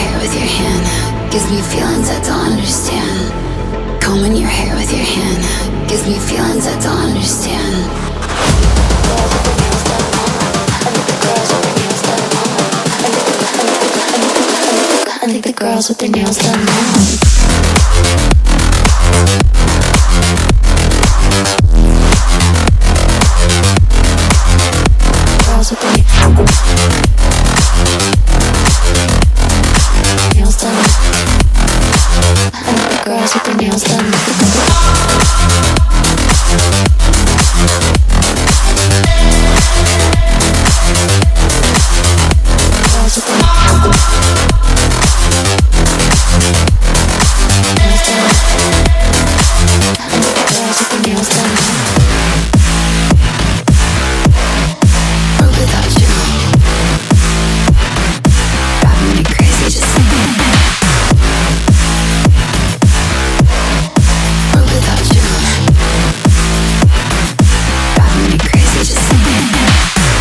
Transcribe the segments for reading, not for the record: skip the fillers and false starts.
hair with your hand gives me feelings I don't understand. Combing your hair with your hand gives me feelings I don't understand. I think the girls with their nails done now. Girls with their nails done. I think the girls with their nails done. Girls with their nails done. Or without you, driving me crazy just or without you, driving me crazy just you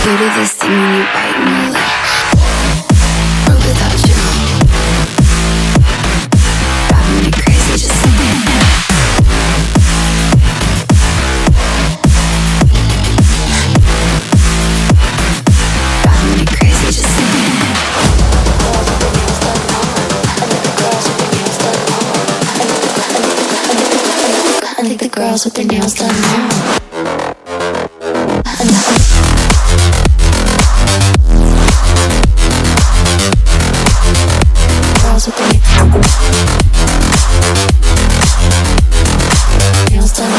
do this thing when you bite my lip. Or without you, driving me crazy just I think the girls with their nails done now. Girls with their nails done.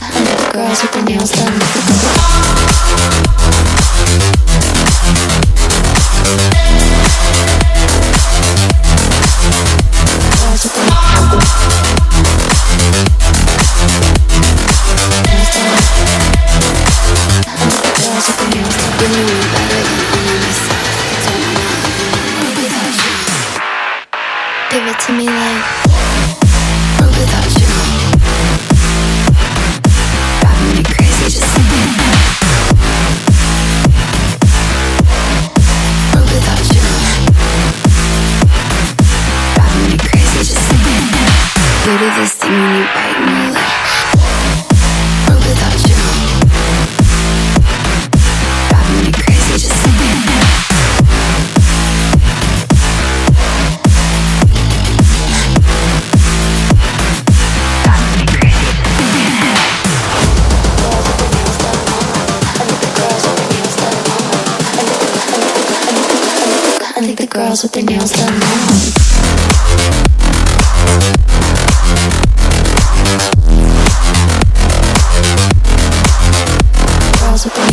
I think the girls with their nails done. Girls with their give it to me like or without you, driving me crazy just or without you, driving me crazy just you do this thing when you bite my lip. Or without you, driving me crazy just I think the girls with their nails done now. Girls with their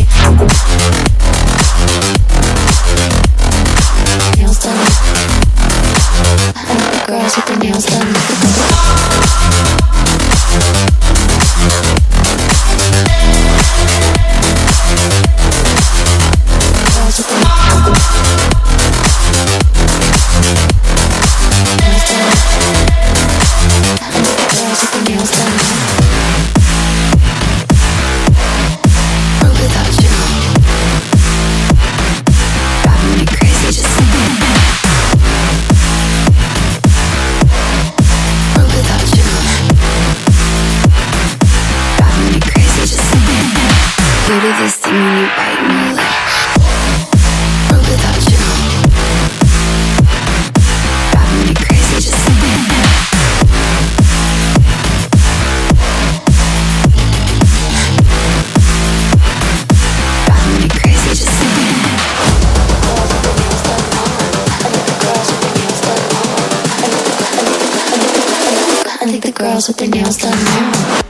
nails done. I think the girls with their nails done. Girls with their nails done. Or without you, driving me crazy just or without you, driving me crazy just you do this thing when you bite my lip. Or without you, driving me crazy just I think the girls with their nails done now.